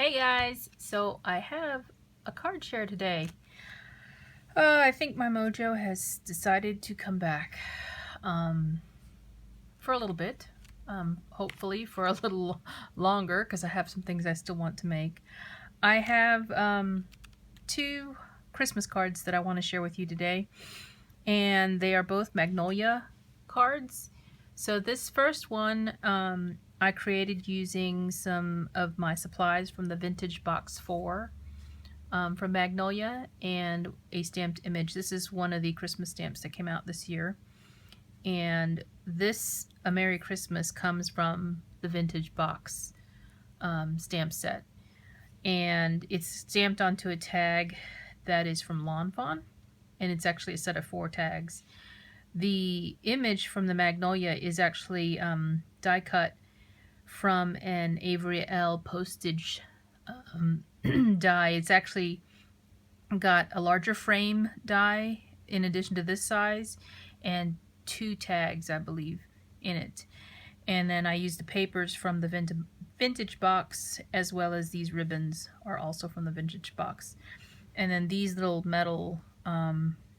Hey guys, so I have a card share today. I think my mojo has decided to come back for a little bit, hopefully for a little longer because I have some things I still want to make. I have two Christmas cards that I want to share with you today, and they are both Magnolia cards. So this first one I created using some of my supplies from the Vintage Box 4 from Magnolia and a stamped image. This is one of the Christmas stamps that came out this year. And this A Merry Christmas comes from the Vintage Box stamp set. And it's stamped onto a tag that is from Lawn Fawn. And it's actually a set of 4 tags. The image from the Magnolia is actually die cut from an Avery Elle postage die. It's actually got a larger frame die in addition to this size and 2 tags, I believe, in it. And then I used the papers from the Vintage Box, as well as these ribbons are also from the Vintage Box. And then these little metal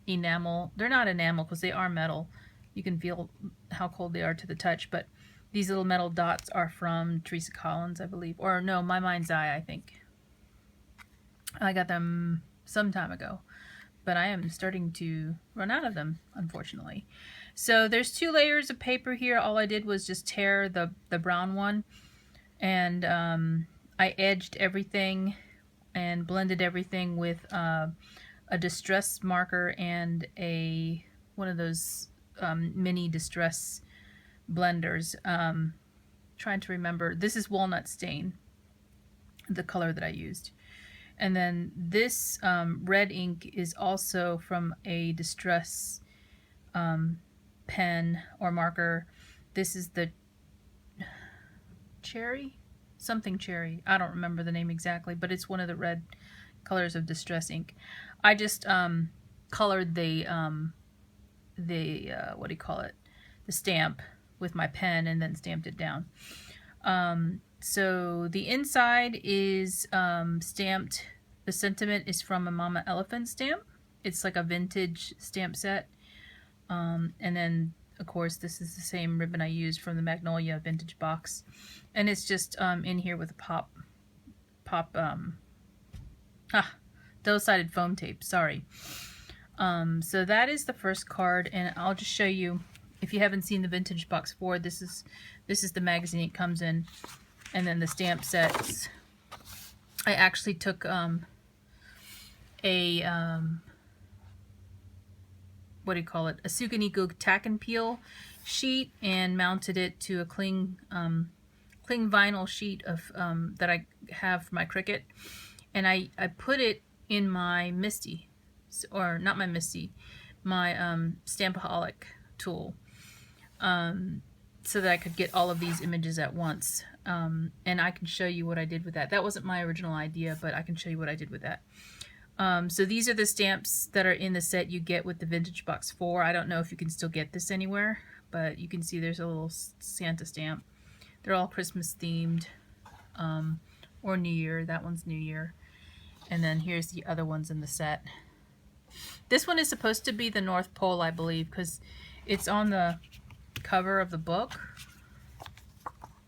enamel, they're not enamel because they are metal. You can feel how cold they are to the touch, but these little metal dots are from Teresa Collins, I believe. Or no, My Mind's Eye, I think. I got them some time ago, but I am starting to run out of them, unfortunately. So there's 2 layers of paper here. All I did was just tear the brown one, and I edged everything and blended everything with a distress marker and one of those mini distress blenders. Trying to remember, this is Walnut Stain, the color that I used. And then this red ink is also from a distress pen or marker. This is the cherry? Something cherry. I don't remember the name exactly, but it's one of the red colors of distress ink. I just colored the what do you call it? The stamp with my pen and then stamped it down. So the inside is stamped. The sentiment is from a Mama Elephant stamp. It's like a vintage stamp set. And then, of course, this is the same ribbon I used from the Magnolia Vintage Box. And it's just in here with a double-sided foam tape, sorry. So that is the first card, and I'll just show you, if you haven't seen the Vintage Box 4, this is the magazine it comes in, and then the stamp sets. I actually took what do you call it? A Suganiko tack and peel sheet, and mounted it to a cling vinyl sheet of that I have for my Cricut, and I put it in my Misty, or not my Misty, my Stampaholic tool, so that I could get all of these images at once. And I can show you what I did with that. That wasn't my original idea, but I can show you what I did with that. So these are the stamps that are in the set you get with the Vintage Box 4. I don't know if you can still get this anywhere, but you can see there's a little Santa stamp. They're all Christmas themed, or New Year. That one's New Year. And then here's the other ones in the set. This one is supposed to be the North Pole, I believe, because it's on the cover of the book,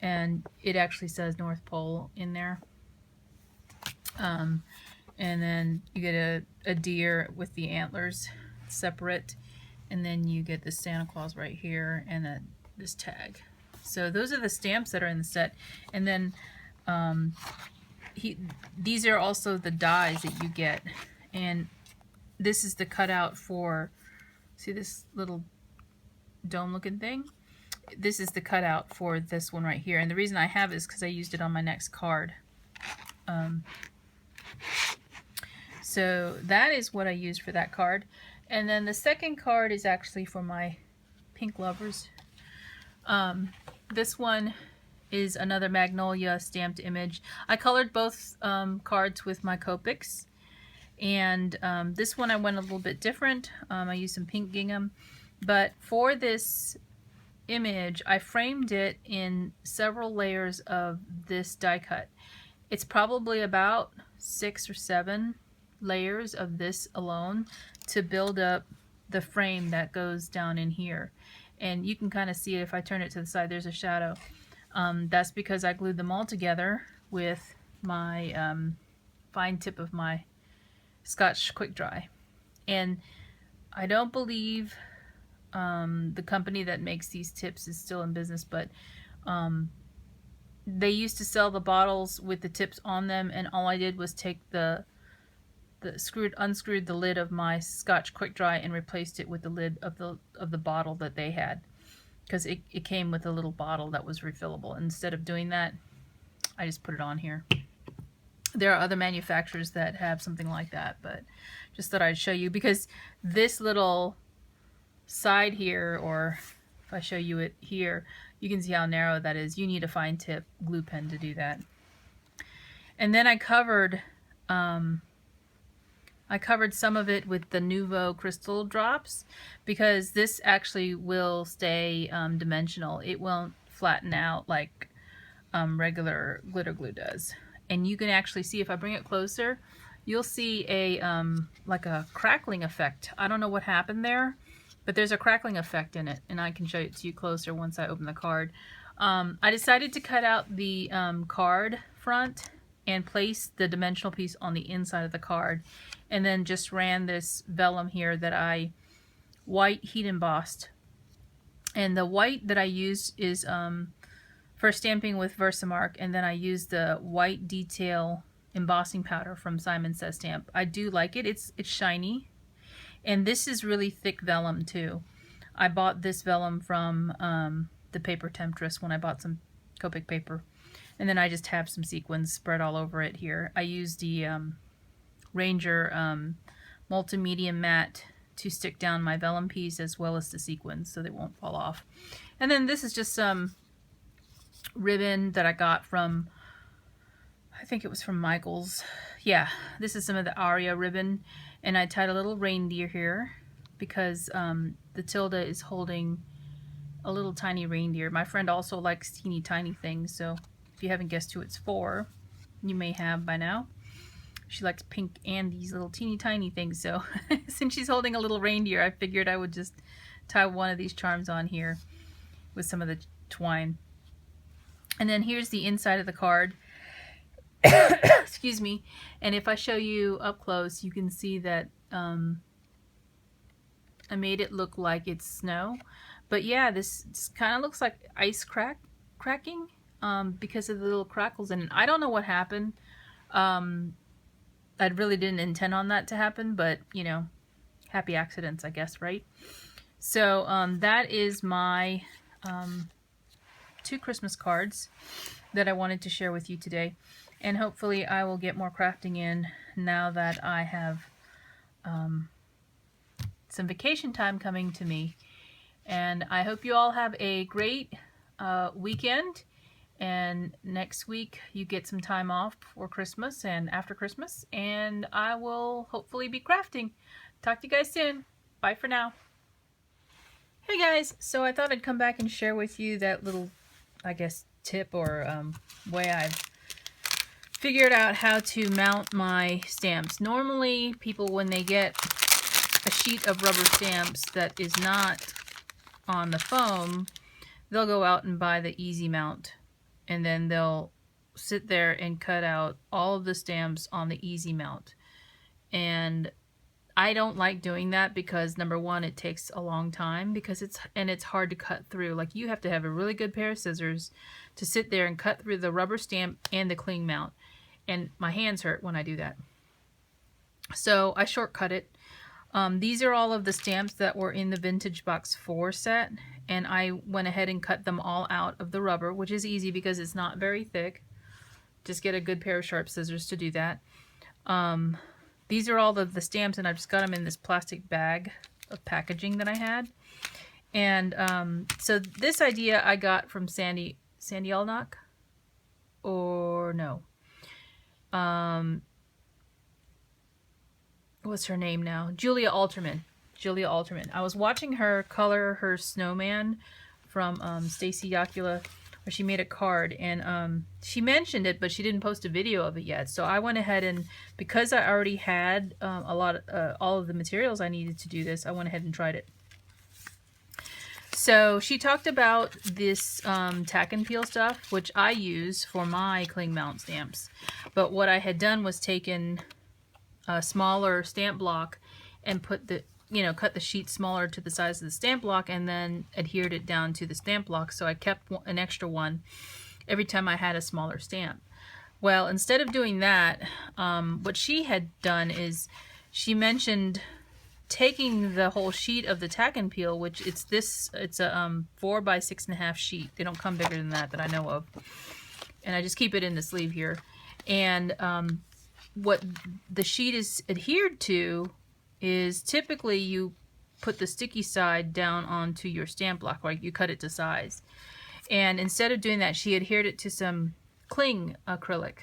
and it actually says North Pole in there. And then you get a deer with the antlers separate, and then you get the Santa Claus right here, and then this tag. So those are the stamps that are in the set. And then these are also the dies that you get, and this is the cutout for, see this little dome looking thing? This is the cutout for this one right here, and the reason I have it is because I used it on my next card. So that is what I used for that card. And then the second card is actually for my pink lovers. This one is another Magnolia stamped image. I colored both cards with my Copics. And this one I went a little bit different. I used some pink gingham. But for this image, I framed it in several layers of this die cut. It's probably about 6 or 7 layers of this alone to build up the frame that goes down in here. And you can kind of see it if I turn it to the side, there's a shadow. That's because I glued them all together with my fine tip of my Scotch Quick Dry. And I don't believe the company that makes these tips is still in business, but they used to sell the bottles with the tips on them, and all I did was take unscrewed the lid of my Scotch Quick Dry and replaced it with the lid of the bottle that they had, because it came with a little bottle that was refillable. Instead of doing that, I just put it on here. There are other manufacturers that have something like that, but just thought I'd show you, because this little side here, or if I show you it here, you can see how narrow that is. You need a fine tip glue pen to do that. And then I covered some of it with the Nuvo crystal drops, because this actually will stay dimensional. It won't flatten out like regular glitter glue does. And you can actually see, if I bring it closer, you'll see a like a crackling effect. I don't know what happened there, but there's a crackling effect in it, and I can show it to you closer once I open the card. I decided to cut out the card front and place the dimensional piece on the inside of the card, and then just ran this vellum here that I white heat embossed. And the white that I used is for stamping with Versamark, and then I used the white detail embossing powder from Simon Says Stamp. I do like it. It's shiny, and this is really thick vellum too. I bought this vellum from the Paper Temptress when I bought some Copic paper, and then I just have some sequins spread all over it here. I used the Ranger Multi-Medium Matte to stick down my vellum piece as well as the sequins so they won't fall off. And then this is just some ribbon that I got from, I think it was from Michaels. Yeah, this is some of the Aria ribbon, and I tied a little reindeer here because the Tilda is holding a little tiny reindeer. My friend also likes teeny tiny things, so if you haven't guessed who it's for, you may have by now. She likes pink and these little teeny tiny things, so since she's holding a little reindeer, I figured I would just tie one of these charms on here with some of the twine. And then here's the inside of the card. Excuse me. And if I show you up close, you can see that I made it look like it's snow. But yeah, this kind of looks like ice cracking because of the little crackles in it. I don't know what happened. I really didn't intend on that to happen, but you know, happy accidents, I guess, right? So that is my 2 Christmas cards that I wanted to share with you today, and hopefully I will get more crafting in now that I have some vacation time coming to me. And I hope you all have a great weekend, and next week you get some time off for Christmas and after Christmas, and I will hopefully be crafting. Talk to you guys soon. Bye for now. Hey guys, so I thought I'd come back and share with you that little, I guess, tip or way I've figured out how to mount my stamps. Normally, people, when they get a sheet of rubber stamps that is not on the foam, they'll go out and buy the Easy Mount, and then they'll sit there and cut out all of the stamps on the Easy Mount. And I don't like doing that because, number one, it takes a long time because it's hard to cut through. Like, you have to have a really good pair of scissors to sit there and cut through the rubber stamp and the cling mount. And my hands hurt when I do that. So I shortcut it. These are all of the stamps that were in the Vintage Box 4 set, and I went ahead and cut them all out of the rubber, which is easy because it's not very thick. Just get a good pair of sharp scissors to do that. These are all of the stamps, and I've just got them in this plastic bag of packaging that I had. And so this idea I got from Sandy Allnock, or no. What's her name now? Julia Alterman. Julia Alterman. I was watching her color her snowman from Stacy Yakula or she made a card, and she mentioned it, but she didn't post a video of it yet. So I went ahead and, because I already had all of the materials I needed to do this, I went ahead and tried it. So she talked about this tack and peel stuff, which I use for my cling mount stamps. But what I had done was taken a smaller stamp block and put the, cut the sheet smaller to the size of the stamp block, and then adhered it down to the stamp block. So I kept an extra one every time I had a smaller stamp. Well, instead of doing that, what she had done is she mentioned taking the whole sheet of the tack and peel, which it's a 4 by 6.5 sheet. They don't come bigger than that I know of. And I just keep it in the sleeve here. And what the sheet is adhered to is, typically you put the sticky side down onto your stamp block, like you cut it to size. And instead of doing that, she adhered it to some cling acrylic.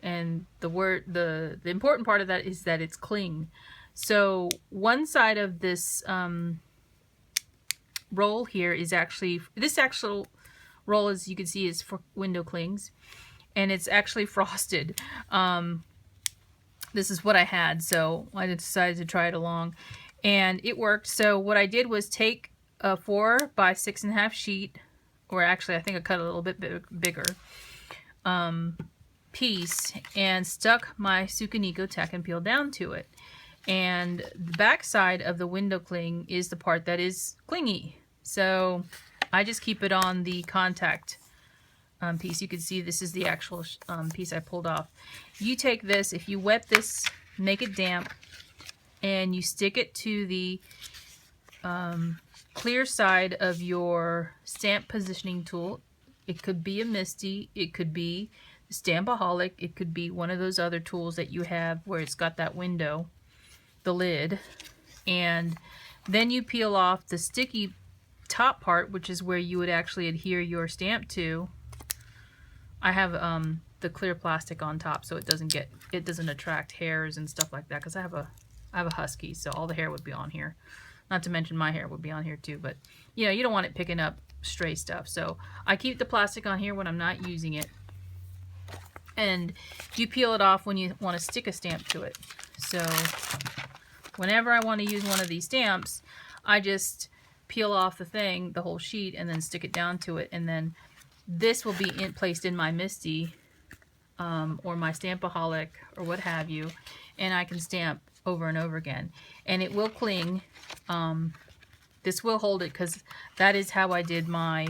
And the important part of that is that it's cling. So one side of this roll here is actually, this actual roll, as you can see, is for window clings, and it's actually frosted. This is what I had, so I decided to try it along, and it worked. So what I did was take a 4 by 6.5 sheet, or actually I think I cut a little bit bigger, piece, and stuck my Sukaniko tack and peel down to it. And the back side of the window cling is the part that is clingy. So I just keep it on the contact piece. You can see this is the actual piece I pulled off. You take this, if you wet this, make it damp, and you stick it to the clear side of your stamp positioning tool. It could be a MISTI, it could be Stampaholic, it could be one of those other tools that you have where it's got that window, the lid, and then you peel off the sticky top part, which is where you would actually adhere your stamp to. I have the clear plastic on top so it doesn't attract hairs and stuff like that, because I have a husky, so all the hair would be on here. Not to mention my hair would be on here too, but you don't want it picking up stray stuff. So I keep the plastic on here when I'm not using it. And you peel it off when you want to stick a stamp to it. So whenever I want to use one of these stamps, I just peel off the whole sheet, and then stick it down to it. And then this will be placed in my MISTI or my Stampaholic or what have you, and I can stamp over and over again. And it will cling. This will hold it, because that is how I did my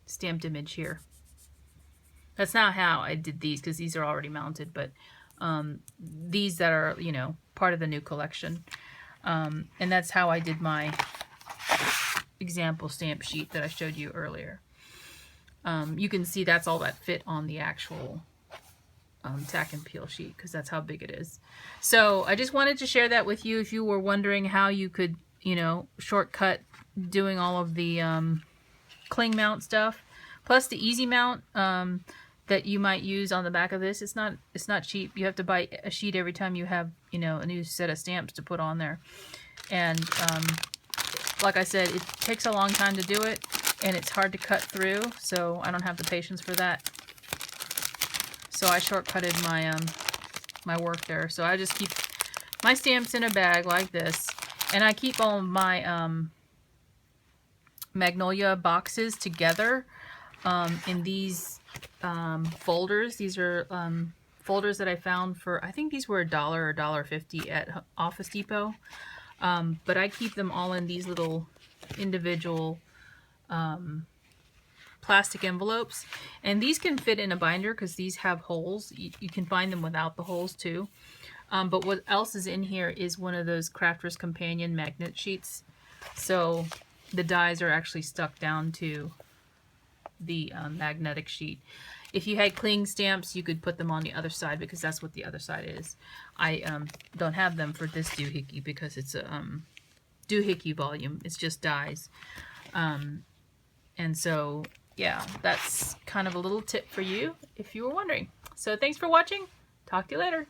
stamped image here. That's not how I did these, because these are already mounted, but these that are, part of the new collection. And that's how I did my example stamp sheet that I showed you earlier. You can see that's all that fit on the actual tack and peel sheet, because that's how big it is. So I just wanted to share that with you if you were wondering how you could, shortcut doing all of the cling mount stuff. Plus the easy mount that you might use on the back of this. It's not cheap. You have to buy a sheet every time you have, a new set of stamps to put on there. And like I said, it takes a long time to do it, and it's hard to cut through, so I don't have the patience for that. So I shortcutted my my work there. So I just keep my stamps in a bag like this, and I keep all of my Magnolia boxes together in these folders. These are folders that I found for, I think these were $1 or $1.50 at Office Depot. But I keep them all in these little individual plastic envelopes, and these can fit in a binder because these have holes. You can find them without the holes too. But what else is in here is one of those Crafter's Companion magnet sheets. So the dies are actually stuck down to the magnetic sheet. If you had cling stamps, you could put them on the other side, because that's what the other side is. I don't have them for this doohickey because it's a doohickey volume. It's just dies. And so, yeah, that's kind of a little tip for you if you were wondering. So thanks for watching. Talk to you later.